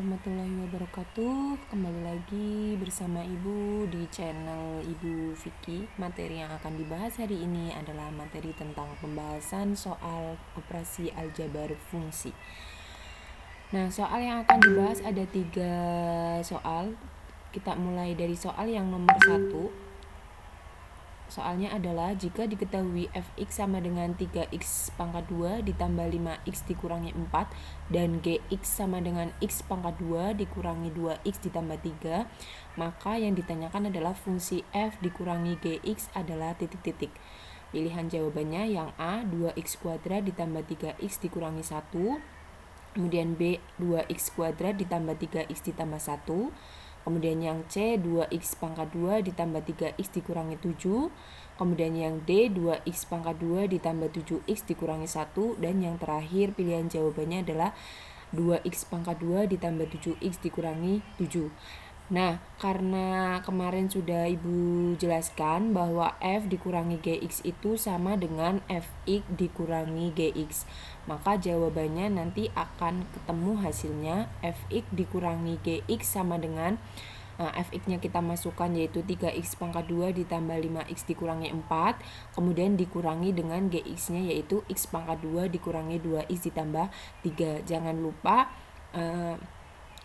warahmatullahi wabarakatuh. Kembali lagi bersama Ibu di channel Ibu Vicky. Materi yang akan dibahas hari ini adalah materi tentang pembahasan soal operasi aljabar fungsi. Nah, soal yang akan dibahas ada 3 soal. Kita mulai dari soal yang nomor 1. Soalnya adalah jika diketahui fx sama dengan 3x pangkat 2 ditambah 5x dikurangi 4 dan gx sama dengan x pangkat 2 dikurangi 2x ditambah 3, maka yang ditanyakan adalah fungsi f dikurangi gx adalah titik-titik. Pilihan jawabannya yang A 2x kuadrat ditambah 3x dikurangi 1, kemudian B 2x kuadrat ditambah 3x ditambah 1, kemudian yang C 2x pangkat 2 ditambah 3x dikurangi 7, kemudian yang D 2x pangkat 2 ditambah 7x dikurangi 1, dan yang terakhir pilihan jawabannya adalah 2x pangkat 2 ditambah 7x dikurangi 7. Nah, karena kemarin sudah Ibu jelaskan bahwa f dikurangi gx itu sama dengan fx dikurangi gx, maka jawabannya nanti akan ketemu hasilnya fx dikurangi gx sama dengan fx-nya kita masukkan yaitu 3x pangkat 2 ditambah 5x dikurangi 4, kemudian dikurangi dengan gx-nya yaitu x pangkat 2 dikurangi 2x ditambah 3. Jangan lupa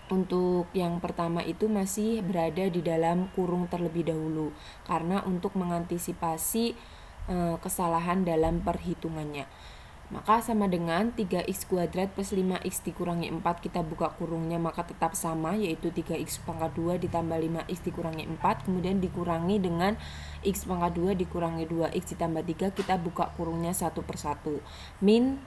untuk yang pertama itu masih berada di dalam kurung terlebih dahulu, karena untuk mengantisipasi kesalahan dalam perhitungannya. Maka sama dengan 3x kuadrat plus 5x dikurangi 4, kita buka kurungnya maka tetap sama yaitu 3x pangkat 2 ditambah 5x dikurangi 4, kemudian dikurangi dengan x pangkat 2 dikurangi 2x ditambah 3, kita buka kurungnya satu persatu. Min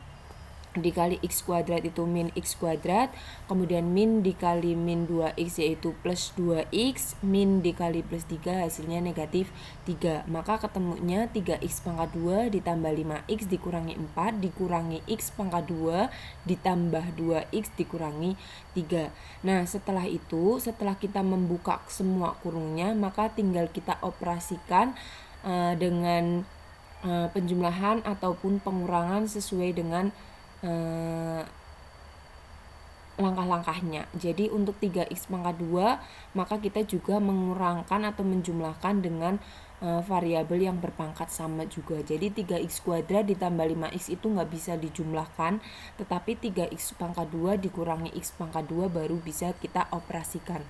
dikali x kuadrat itu min x kuadrat, kemudian min dikali min 2x yaitu plus 2x, min dikali plus 3 hasilnya negatif 3. Maka ketemunya 3x pangkat 2 ditambah 5x dikurangi 4 dikurangi x pangkat 2 ditambah 2x dikurangi 3. Nah, setelah itu, setelah kita membuka semua kurungnya, maka tinggal kita operasikan dengan penjumlahan ataupun pengurangan sesuai dengan langkah-langkahnya. Jadi untuk 3x pangkat 2 maka kita juga mengurangkan atau menjumlahkan dengan variabel yang berpangkat sama juga. Jadi 3x kuadrat ditambah 5x itu nggak bisa dijumlahkan, tetapi 3x pangkat 2 dikurangi x pangkat 2 baru bisa kita operasikan.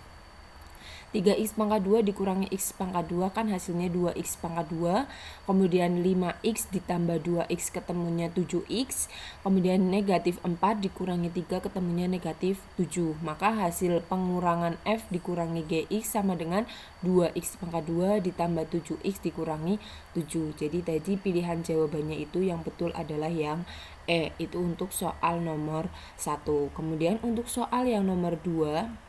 3x pangkat 2 dikurangi x pangkat 2 kan hasilnya 2x pangkat 2, kemudian 5x ditambah 2x ketemunya 7x, kemudian negatif 4 dikurangi 3 ketemunya negatif 7. Maka hasil pengurangan f dikurangi gx sama dengan 2x pangkat 2 ditambah 7x dikurangi 7. Jadi tadi pilihan jawabannya itu yang betul adalah yang E, itu untuk soal nomor 1. Kemudian untuk soal yang nomor 2,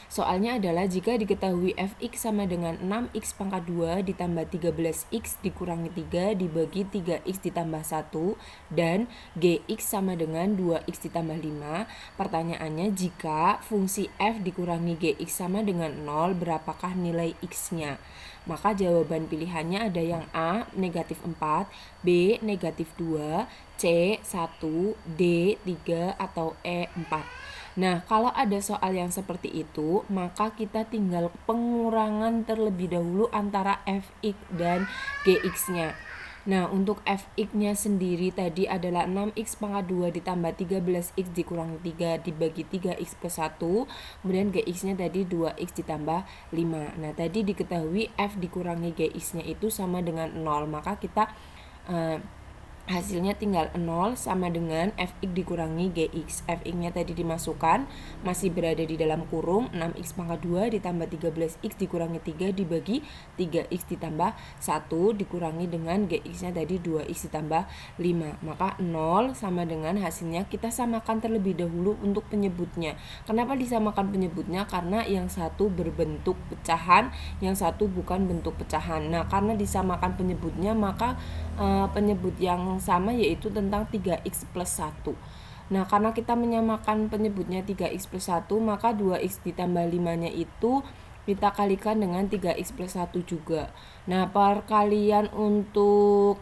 soalnya adalah jika diketahui fx sama dengan 6x pangkat 2 ditambah 13x dikurangi 3 dibagi 3x ditambah 1 dan gx sama dengan 2x ditambah 5. Pertanyaannya, jika fungsi f dikurangi gx sama dengan 0, berapakah nilai x-nya? Maka jawaban pilihannya ada yang A negatif 4, B negatif 2, C 1, D 3, atau E 4. Nah, kalau ada soal yang seperti itu, maka kita tinggal pengurangan terlebih dahulu antara fx dan gx-nya. Nah, untuk fx-nya sendiri tadi adalah 6x pangkat 2 ditambah 13x dikurangi 3 dibagi 3x plus 1, kemudian gx-nya tadi 2x ditambah 5. Nah, tadi diketahui f dikurangi gx-nya itu sama dengan 0, maka kita hasilnya tinggal 0 sama dengan fx dikurangi gx. Fx-nya tadi dimasukkan, masih berada di dalam kurung, 6x pangkat 2 ditambah 13x dikurangi 3 dibagi 3x ditambah 1 dikurangi dengan gx-nya tadi 2x ditambah 5. Maka 0 sama dengan hasilnya kita samakan terlebih dahulu untuk penyebutnya. Kenapa disamakan penyebutnya? Karena yang satu berbentuk pecahan, yang satu bukan bentuk pecahan. Nah, karena disamakan penyebutnya, maka penyebut yang sama yaitu tentang 3x plus 1. Nah, karena kita menyamakan penyebutnya 3x plus 1, maka 2x ditambah 5-nya itu kita kalikan dengan 3x plus 1 juga. Nah, perkalian untuk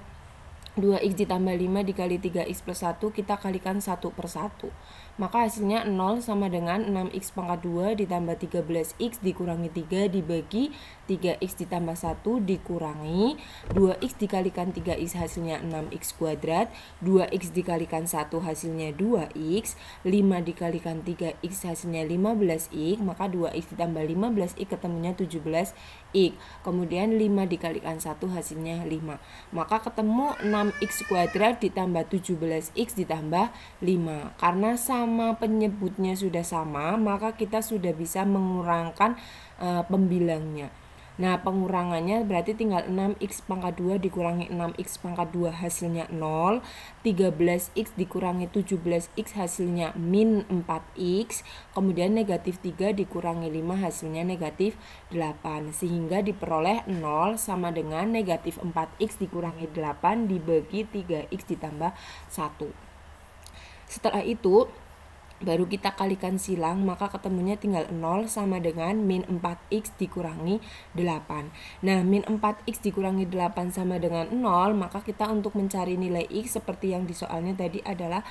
2x ditambah 5 dikali 3x plus 1 kita kalikan 1 per 1. maka hasilnya 0 sama dengan 6x pangkat 2 ditambah 13x dikurangi 3 dibagi 3x ditambah 1 dikurangi 2x dikalikan 3x hasilnya 6x kuadrat, 2x dikalikan 1 hasilnya 2x, 5 dikalikan 3x hasilnya 15x, maka 2x ditambah 15x ketemunya 17x, kemudian 5 dikalikan 1 hasilnya 5, maka ketemu 6x kuadrat ditambah 17x ditambah 5. Karena sama penyebutnya sudah sama, maka kita sudah bisa mengurangkan pembilangnya. Nah, pengurangannya berarti tinggal 6x pangkat 2 dikurangi 6x pangkat 2 hasilnya 0, 13x dikurangi 17x hasilnya min 4x, kemudian negatif 3 dikurangi 5 hasilnya negatif 8, sehingga diperoleh 0 sama dengan negatif 4x dikurangi 8 dibagi 3x ditambah 1. Setelah itu baru kita kalikan silang, maka ketemunya tinggal 0 sama dengan min 4x dikurangi 8. Nah, min 4x dikurangi 8 sama dengan 0, maka kita untuk mencari nilai x seperti yang di soalnya tadi adalah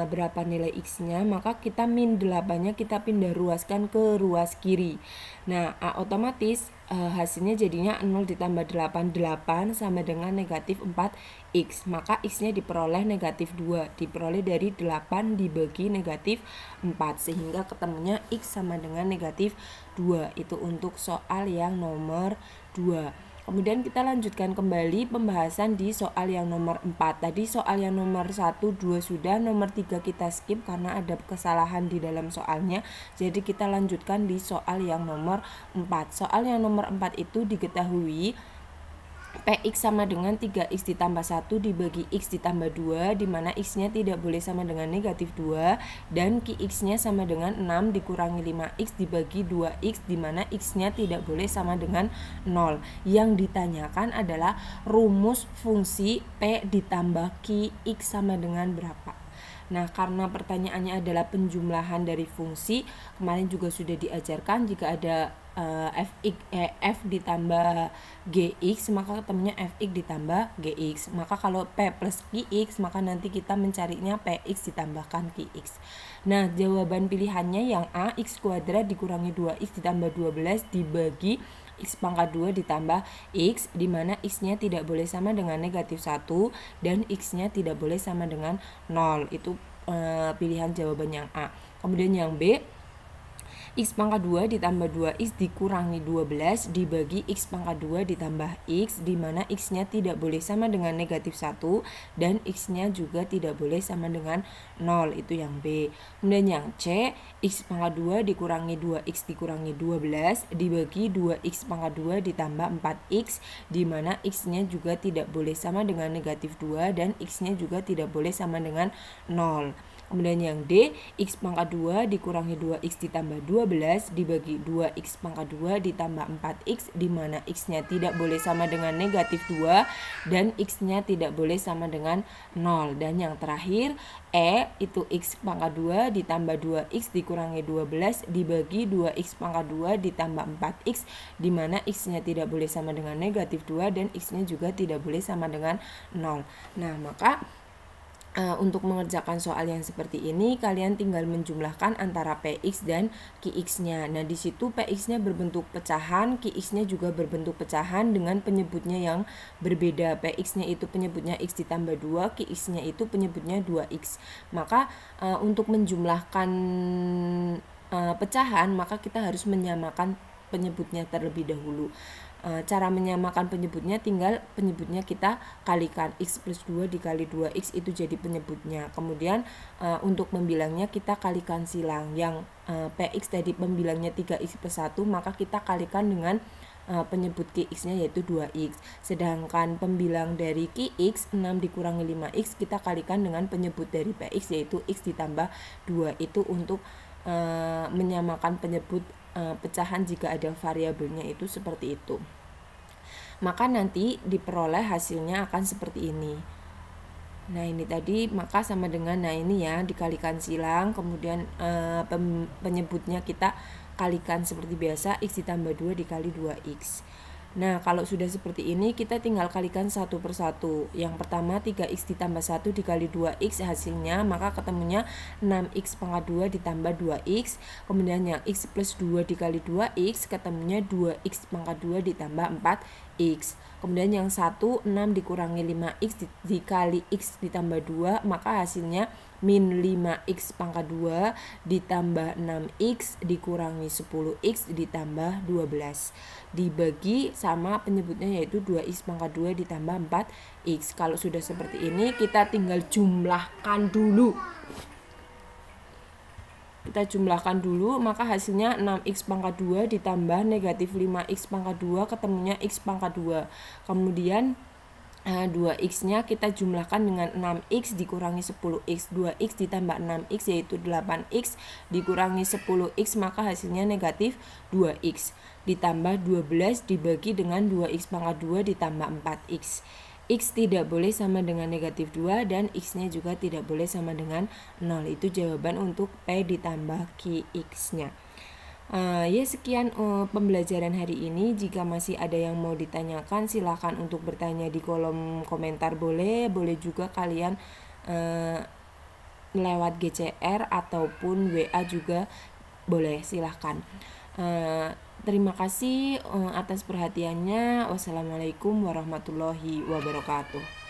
berapa nilai x-nya, maka kita min 8-nya kita pindah ruaskan ke ruas kiri. Nah, otomatis hasilnya jadinya 0 ditambah 8, 8 sama dengan negatif 4x, maka x-nya diperoleh negatif 2, diperoleh dari 8 dibagi negatif 4, sehingga ketemunya x sama dengan negatif 2. Itu untuk soal yang nomor 2. Kemudian kita lanjutkan kembali pembahasan di soal yang nomor 4. Tadi soal yang nomor 1, 2 sudah, nomor 3 kita skip karena ada kesalahan di dalam soalnya. Jadi kita lanjutkan di soal yang nomor 4. Soal yang nomor 4 itu diketahui Px sama dengan 3x ditambah 1 dibagi x ditambah 2, di mana x-nya tidak boleh sama dengan negatif 2, dan Qx-nya sama dengan 6 dikurangi 5x dibagi 2x, di mana x-nya tidak boleh sama dengan 0. Yang ditanyakan adalah rumus fungsi P ditambah Qx sama dengan berapa. Nah, karena pertanyaannya adalah penjumlahan dari fungsi, kemarin juga sudah diajarkan jika ada f ditambah gx, maka ketemunya fx ditambah gx. Maka kalau p plus qx, maka nanti kita mencarinya px ditambahkan qx. Nah, jawaban pilihannya yang A, x kuadrat dikurangi 2x ditambah 12 dibagi x pangkat 2 ditambah x, di mana x-nya tidak boleh sama dengan negatif 1 dan x-nya tidak boleh sama dengan 0. Itu pilihan jawaban yang A. Kemudian yang B, x pangkat 2 ditambah 2x dikurangi 12 dibagi x pangkat 2 ditambah x, di mana x-nya tidak boleh sama dengan negatif 1 dan x-nya juga tidak boleh sama dengan 0. Itu yang B. Kemudian yang C, x pangkat 2 dikurangi 2x dikurangi 12 dibagi 2x pangkat 2 ditambah 4x, di mana x-nya juga tidak boleh sama dengan negatif 2 dan x-nya juga tidak boleh sama dengan 0. Kemudian yang D, x pangkat 2 dikurangi 2x ditambah 12 dibagi 2x pangkat 2 ditambah 4x, di mana x-nya tidak boleh sama dengan negatif 2 dan x-nya tidak boleh sama dengan 0. Dan yang terakhir E, itu x pangkat 2 ditambah 2x dikurangi 12 dibagi 2x pangkat 2 ditambah 4x, di mana x-nya tidak boleh sama dengan negatif 2 dan x-nya juga tidak boleh sama dengan 0. Nah, maka untuk mengerjakan soal yang seperti ini, kalian tinggal menjumlahkan antara Px dan Qx-nya. Nah, di situ Px-nya berbentuk pecahan, Qx-nya juga berbentuk pecahan dengan penyebutnya yang berbeda. Px-nya itu penyebutnya x ditambah 2, Qx-nya itu penyebutnya 2x. Maka untuk menjumlahkan pecahan, maka kita harus menyamakan penyebutnya terlebih dahulu. Cara menyamakan penyebutnya, tinggal penyebutnya kita kalikan, x plus 2 dikali 2x itu jadi penyebutnya. Kemudian untuk pembilangnya kita kalikan silang, yang px tadi pembilangnya 3x plus 1, maka kita kalikan dengan penyebut qx-nya yaitu 2x. Sedangkan pembilang dari qx 6 dikurangi 5x kita kalikan dengan penyebut dari px yaitu x ditambah 2. Itu untuk menyamakan penyebut pecahan jika ada variabelnya itu seperti itu. Maka nanti diperoleh hasilnya akan seperti ini. Nah, ini tadi maka sama dengan, nah ini ya, dikalikan silang, kemudian penyebutnya kita kalikan seperti biasa, x ditambah 2 dikali 2x. Nah, kalau sudah seperti ini kita tinggal kalikan satu per satu. Yang pertama 3x ditambah 1 dikali 2x hasilnya, maka ketemunya 6x pangkat 2 ditambah 2x. Kemudian yang x plus 2 dikali 2x ketemunya 2x pangkat 2 ditambah 4x. Kemudian yang 1, 6 dikurangi 5x dikali x ditambah 2, maka hasilnya min 5x pangkat 2 ditambah 6x dikurangi 10x ditambah 12. Dibagi sama penyebutnya yaitu 2x pangkat 2 ditambah 4x. Kalau sudah seperti ini kita tinggal jumlahkan dulu. Kita jumlahkan dulu, maka hasilnya 6x pangkat 2 ditambah negatif 5x pangkat 2 ketemunya x pangkat 2. Kemudian 2x nya kita jumlahkan dengan 6x dikurangi 10x. 2x ditambah 6x yaitu 8x dikurangi 10x, maka hasilnya negatif 2x ditambah 12 dibagi dengan 2x pangkat 2 ditambah 4x. X tidak boleh sama dengan negatif 2 dan x nya juga tidak boleh sama dengan 0. Itu jawaban untuk P ditambah QX nya. Ya sekian pembelajaran hari ini. Jika masih ada yang mau ditanyakan silahkan untuk bertanya di kolom komentar, boleh juga kalian lewat GCR ataupun WA juga boleh, silahkan. Terima kasih atas perhatiannya. Wassalamualaikum warahmatullahi wabarakatuh.